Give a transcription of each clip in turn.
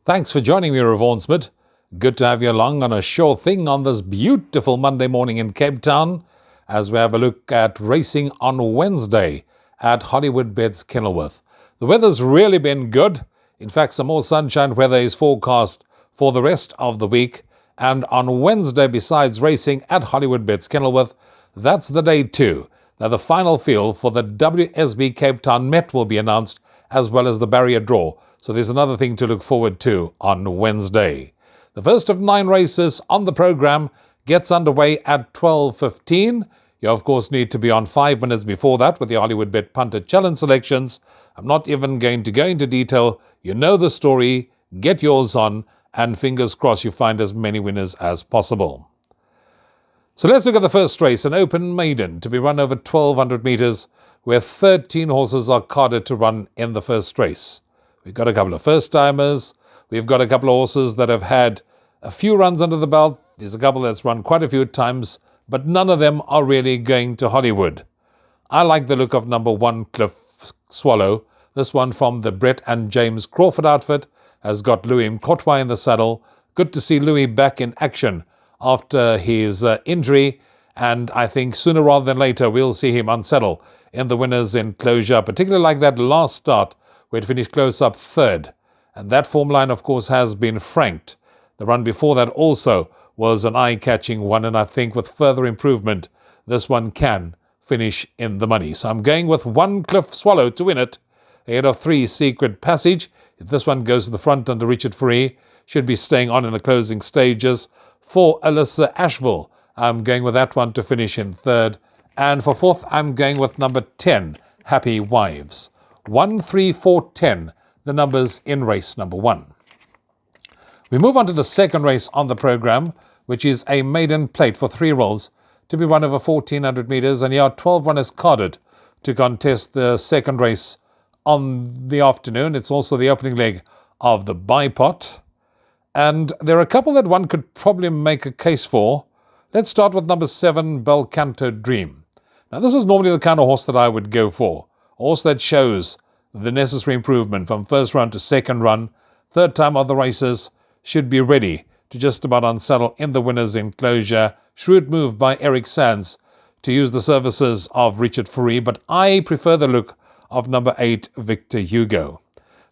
Thanks for joining me, Rouvaun Smit. Good to have you along on a sure thing on this beautiful Monday morning in Cape Town as we have a look at racing on Wednesday at Hollywoodbets Kenilworth. The weather's really been good. In fact, some more sunshine weather is forecast for the rest of the week. And on Wednesday, besides racing at Hollywoodbets Kenilworth, that's the day too. Now, the final field for the WSB Cape Town Met will be announced, as well as the barrier draw. So there's another thing to look forward to on Wednesday. The first of 9 races on the program gets underway at 12:15. You, of course, need to be on 5 minutes before that with the Hollywoodbet Punter Challenge selections. I'm not even going to go into detail. You know the story. Get yours on, and fingers crossed you find as many winners as possible. So let's look at the first race, an open maiden to be run over 1,200 meters, where 13 horses are carded to run in the first race. We've got a couple of first-timers. We've got a couple of horses that have had a few runs under the belt. There's a couple that's run quite a few times, but none of them are really going to Hollywood. I like the look of number 1, Cliff Swallow. This one from the Brett and James Crawford outfit has got Louis Mkotwa in the saddle. Good to see Louis back in action after his injury, and I think sooner rather than later we'll see him unsettle in the winner's enclosure, particularly like that last start where it finished close up third. And that form line, of course, has been franked. The run before that also was an eye-catching one, and I think with further improvement, this one can finish in the money. So I'm going with 1, Cliff Swallow, to win it, ahead of 3, Secret Passage. If this one goes to the front under Richard Free, should be staying on in the closing stages. 4, Alyssa Asheville, I'm going with that one to finish in third. And for fourth, I'm going with number 10, Happy Wives. 1, 3, 4, 10, the numbers in race number 1. We move on to the second race on the program, which is a maiden plate for 3-year-olds to be run over 1,400 meters, and here are 12 runners carded to contest the second race on the afternoon. It's also the opening leg of the bipot, and there are a couple that one could probably make a case for. Let's start with number 7, Belcanto Dream. Now, this is normally the kind of horse that I would go for. A horse that shows the necessary improvement from first run to second run. Third time of the races, should be ready to just about unsettle in the winner's enclosure. Shrewd move by Eric Sands to use the services of Richard Free, but I prefer the look of number 8, Victor Hugo.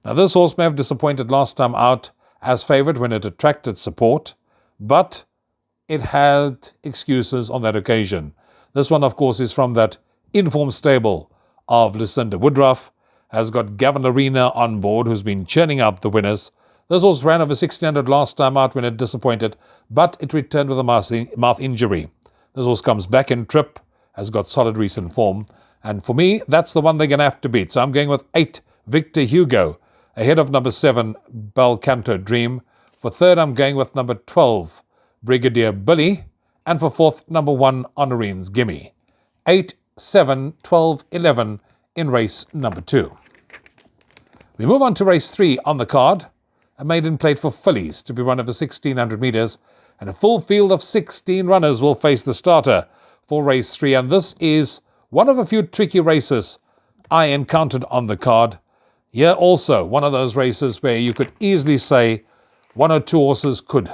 Now, this horse may have disappointed last time out as favourite when it attracted support, but it had excuses on that occasion. This one, of course, is from that informed stable of Lucinda Woodruff, has got Gavin Arena on board, who's been churning out the winners. This horse ran over 1,600 last time out when it disappointed, but it returned with a mouth injury. This horse comes back in trip, has got solid recent form, and for me, that's the one they're going to have to beat. So I'm going with 8, Victor Hugo, ahead of number 7, Belcanto Dream. For third, I'm going with number 12, Brigadier Billy, and for fourth, number 1, Honorine's Gimme. 8, 7, 12, 11 in race number 2. We move on to race 3 on the card. A maiden plate for fillies to be run over 1,600 meters, and a full field of 16 runners will face the starter for race 3. And this is one of a few tricky races I encountered on the card. Here also, one of those races where you could easily say 1 or 2 horses could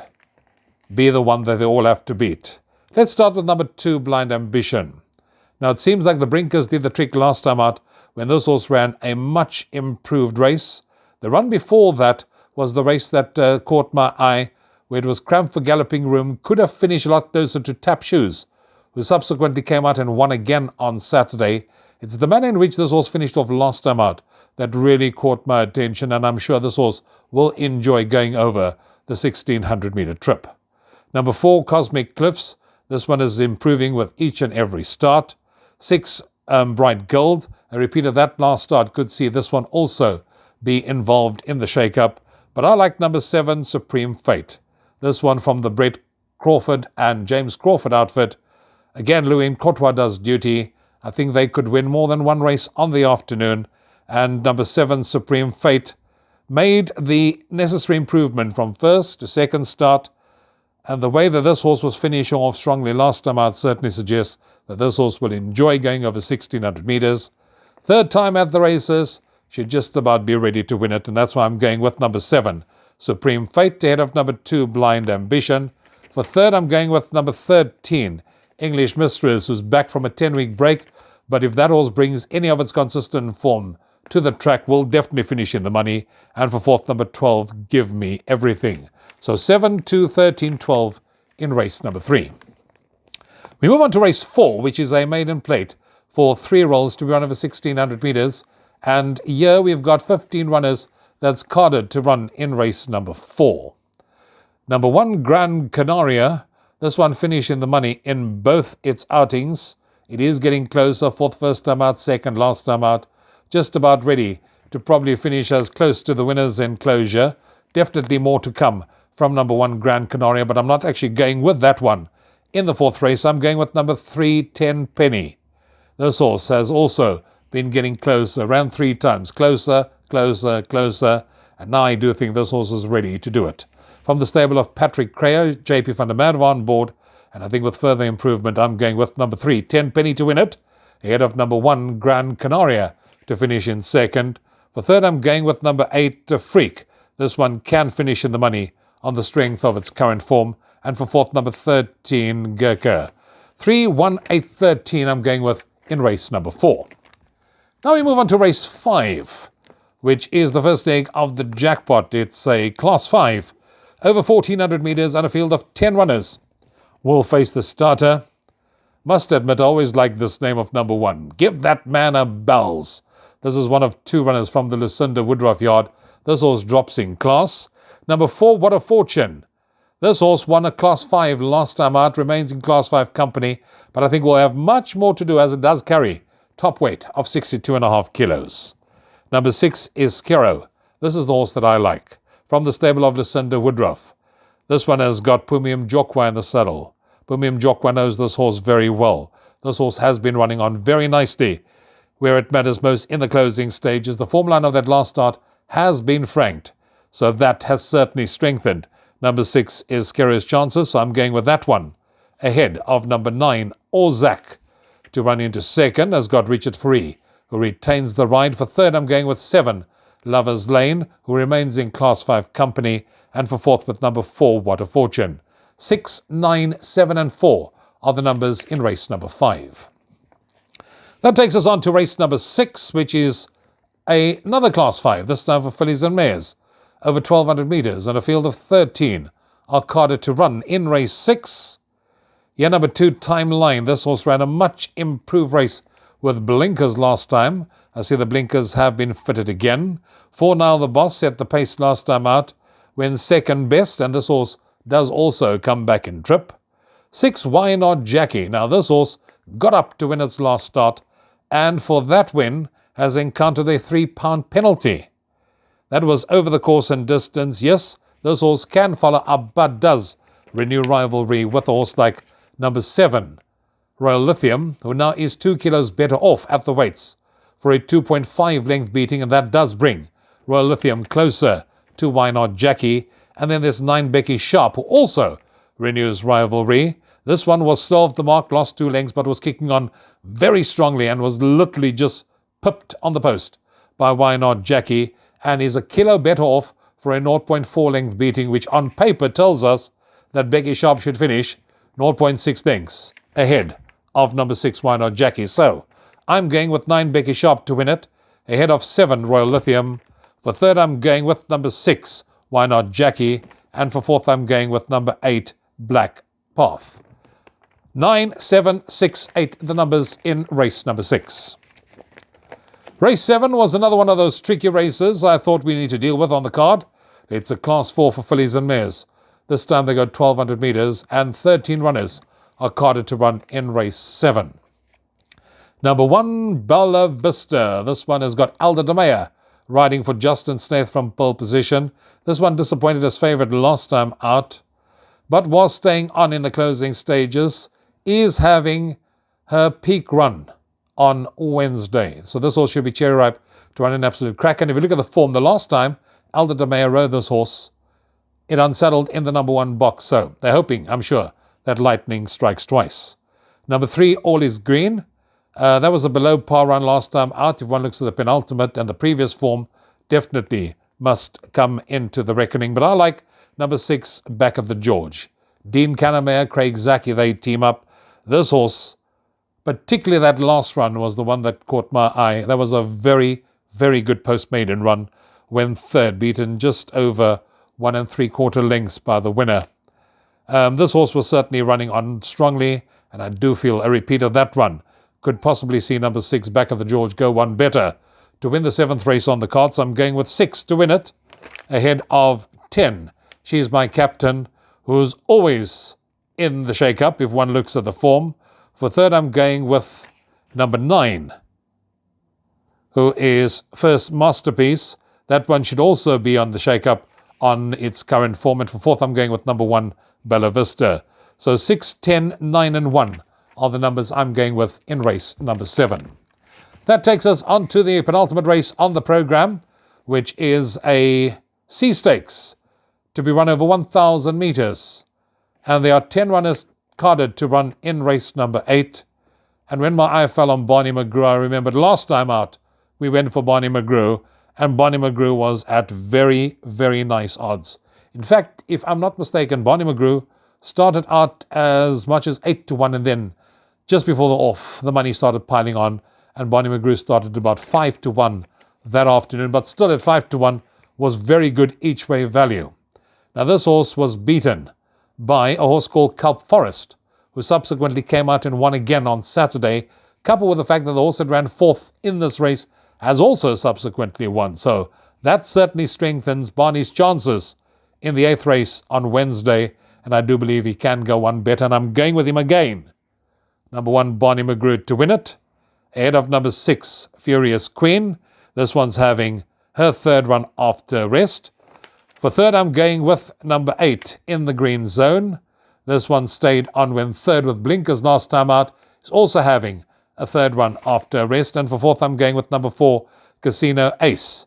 be the one that they all have to beat. Let's start with number 2, Blind Ambition. Now, it seems like the Brinkers did the trick last time out when this horse ran a much improved race. The run before that was the race that caught my eye, where it was cramped for Galloping Room, could have finished a lot closer to Tap Shoes, who subsequently came out and won again on Saturday. It's the manner in which this horse finished off last time out that really caught my attention, and I'm sure this horse will enjoy going over the 1,600-meter trip. Number 4, Cosmic Cliffs. This one is improving with each and every start. 6, Bright Gold. A repeat of that last start could see this one also be involved in the shake-up. But I like number 7, Supreme Fate. This one from the Brett Crawford and James Crawford outfit. Again, Louis Mkotwa does duty. I think they could win more than one race on the afternoon. And number 7, Supreme Fate, made the necessary improvement from first to second start. And the way that this horse was finishing off strongly last time out certainly suggests that this horse will enjoy going over 1,600 meters. Third time at the races, should just about be ready to win it, and that's why I'm going with number 7, Supreme Fate, ahead of number 2, Blind Ambition. For third, I'm going with number 13, English Mistress, who's back from a 10-week break. But if that horse brings any of its consistent form to the track, will definitely finish in the money. And for fourth, number 12, Give Me Everything. So 7, 2, 13, 12 in race number 3. We move on to race 4, which is a maiden plate for 3 rolls to be run over 1,600 metres. And here we've got 15 runners that's carded to run in race number 4. Number 1, Gran Canaria. This one finished in the money in both its outings. It is getting closer. Fourth first time out, second last time out. Just about ready to probably finish as close to the winner's enclosure. Definitely more to come from number 1, Gran Canaria, but I'm not actually going with that one. In the 4th race, I'm going with number 3, 10 Penny. This horse has also been getting closer, around 3 times. Closer, closer, closer. And now I do think this horse is ready to do it. From the stable of Patrick Crayer, JP van der Merwe on board. And I think with further improvement, I'm going with number 3, 10 Penny to win it. Ahead of number 1, Gran Canaria to finish in second. For third, I'm going with number 8, Freak. This one can finish in the money on the strength of its current form. And for fourth, number 13, Gurkha. 3, 1, 8, 13 I'm going with in race number 4. Now we move on to race 5, which is the first leg of the jackpot. It's a Class 5, over 1,400 metres and a field of 10 runners. Will face the starter. Must admit, I always like this name of number 1. Give that man a bells. This is one of 2 runners from the Lucinda Woodruff yard. This horse drops in class. Number 4, What a Fortune. This horse won a Class 5 last time out, remains in Class 5 company, but I think will have much more to do as it does carry top weight of 62.5 kilos. Number 6 is Skero. This is the horse that I like, from the stable of Lucinda Woodruff. This one has got Pumium Jokwa in the saddle. Pumium Jokwa knows this horse very well. This horse has been running on very nicely. Where it matters most in the closing stages, the form line of that last start has been franked, so that has certainly strengthened number 6 is Skero's chances, so I'm going with that one. Ahead of number 9, Ozak. To run into second has got Richard Free, who retains the ride. For third, I'm going with 7, Lover's Lane, who remains in Class 5 company. And for fourth, with number 4, What a Fortune. 6, 9, 7 and 4 are the numbers in race number 5. That takes us on to race number 6, which is another Class 5, this time for fillies and mares. Over 1,200 metres and a field of 13 are carded to run in race 6. Yeah, number 2, Timeline. This horse ran a much improved race with blinkers last time. I see the blinkers have been fitted again. 4, Now the Boss set the pace last time out, went second best, and this horse does also come back in trip. 6, Why Not Jackie. Now this horse got up to win its last start, and for that win has encountered a £3 penalty. That was over the course and distance. Yes, this horse can follow up, but does renew rivalry with a horse like number 7, Royal Lithium, who now is 2 kilos better off at the weights for a 2.5 length beating, and that does bring Royal Lithium closer to Why Not Jackie. And then there's 9, Becky Sharp, who also renews rivalry. This one was slow off the mark, lost 2 lengths, but was kicking on very strongly and was literally just pipped on the post by Why Not Jackie, and is a kilo better off for a 0.4 length beating, which on paper tells us that Becky Sharp should finish 0.6 lengths ahead of number 6, Why Not Jackie. So I'm going with 9, Becky Sharp to win it, ahead of 7, Royal Lithium. For third, I'm going with number 6, Why Not Jackie. And for fourth, I'm going with number 8, Black Path. 9, 7, 6, 8, the numbers in race number 6. Race 7 was another one of those tricky races I thought we need to deal with on the card. It's a Class 4 for fillies and mares. This time they go 1,200 metres and 13 runners are carded to run in race 7. Number 1, Bella Vista. This one has got Alda de Meyer riding for Justin Snaith from pole position. This one disappointed as favourite last time out, but was staying on in the closing stages, is having her peak run on Wednesday. So this horse should be cherry ripe to run an absolute crack. And if you look at the form, the last time Alda de Meyer rode this horse, it unsaddled in the number 1 box. So they're hoping, I'm sure, that lightning strikes twice. Number 3, All Is Green. That was a below par run last time out. If one looks at the penultimate and the previous form, definitely must come into the reckoning. But I like number 6, Back of the George. Dean Canamere, Craig Zaki, they team up. This horse, particularly that last run, was the one that caught my eye. That was a very, very good post-maiden run when third, beaten just over 1 3/4 lengths by the winner. This horse was certainly running on strongly, and I do feel a repeat of that run could possibly see number 6, Back of the George, go one better to win the 7th race on the cards. I'm going with 6 to win it, ahead of 10. She's my captain, who's always in the shake-up if one looks at the form. For third, I'm going with number 9, who is First Masterpiece. That one should also be on the shake-up on its current form. And for fourth, I'm going with number 1, Bella Vista. So 6, 10, 9 and 1 are the numbers I'm going with in race number 7. That takes us on to the penultimate race on the program, which is a C Stakes to be run over 1,000 meters. And there are 10 runners carded to run in race number 8. And when my eye fell on Barney McGrew, I remembered last time out, we went for Barney McGrew, and Barney McGrew was at very, very nice odds. In fact, if I'm not mistaken, Barney McGrew started out as much as 8 to 1, and then just before the off, the money started piling on, and Barney McGrew started about 5 to 1 that afternoon, but still at 5 to 1 was very good each way value. Now this horse was beaten by a horse called Kelp Forest, who subsequently came out and won again on Saturday, coupled with the fact that the horse that ran 4th in this race has also subsequently won. So that certainly strengthens Barney's chances in the 8th race on Wednesday, and I do believe he can go one better, and I'm going with him again. Number 1, Barney McGrew to win it, ahead of number 6, Furious Queen. This one's having her 3rd run after rest. For third, I'm going with number 8, In the Green Zone. This one stayed on when 3rd with blinkers last time out. It's also having a 3rd run after rest. And for 4th, I'm going with number 4, Casino Ace,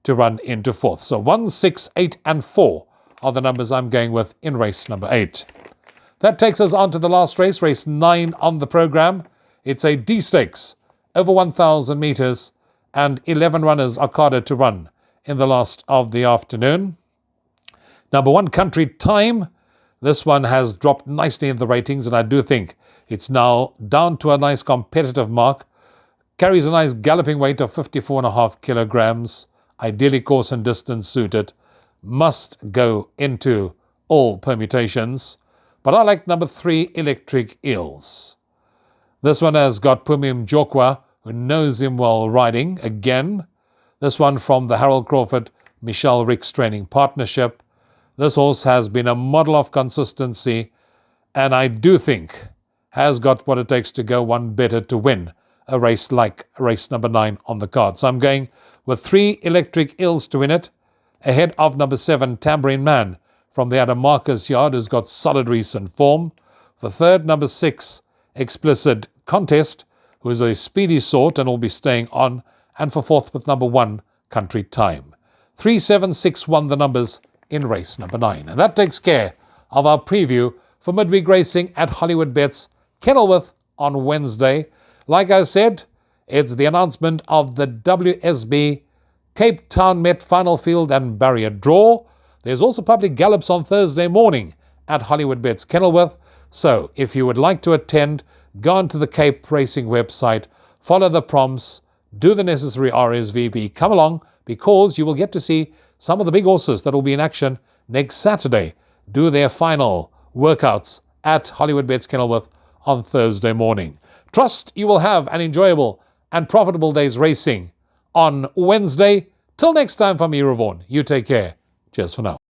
to run into 4th. So 1, 6, 8 and 4 are the numbers I'm going with in race number 8. That takes us on to the last race, race 9 on the program. It's a D Stakes over 1,000 meters, and 11 runners are carded to run in the last of the afternoon. Number 1, Country Time. This one has dropped nicely in the ratings, and I do think it's now down to a nice competitive mark. Carries a nice galloping weight of 54.5 kilograms. Ideally course and distance suited. Must go into all permutations. But I like number 3, Electric Eels. This one has got Pumim Jokwa, who knows him well riding again. This one from the Harold Crawford, Michelle Ricks training partnership. This horse has been a model of consistency, and I do think has got what it takes to go one better to win a race like race number 9 on the card. So I'm going with 3, Electric Eels to win it, ahead of number 7, Tambourine Man from the Adam Marcus yard, who's got solid recent form. For third, number 6, Explicit Contest, who is a speedy sort and will be staying on. And for fourth, with number 1, Country Time. 3, 7, 6, 1 the numbers in race number 9. And that takes care of our preview for midweek racing at Hollywoodbets Kenilworth on Wednesday. Like I said, it's the announcement of the WSB Cape Town Met Final Field and Barrier Draw. There's also public gallops on Thursday morning at Hollywoodbets Kenilworth. So if you would like to attend, go onto the Cape Racing website, follow the prompts, do the necessary RSVP, come along, because you will get to see some of the big horses that will be in action next Saturday do their final workouts at Hollywoodbets Kenilworth on Thursday morning. Trust you will have an enjoyable and profitable day's racing on Wednesday. Till next time, from me, Rouvaun, you take care. Cheers for now.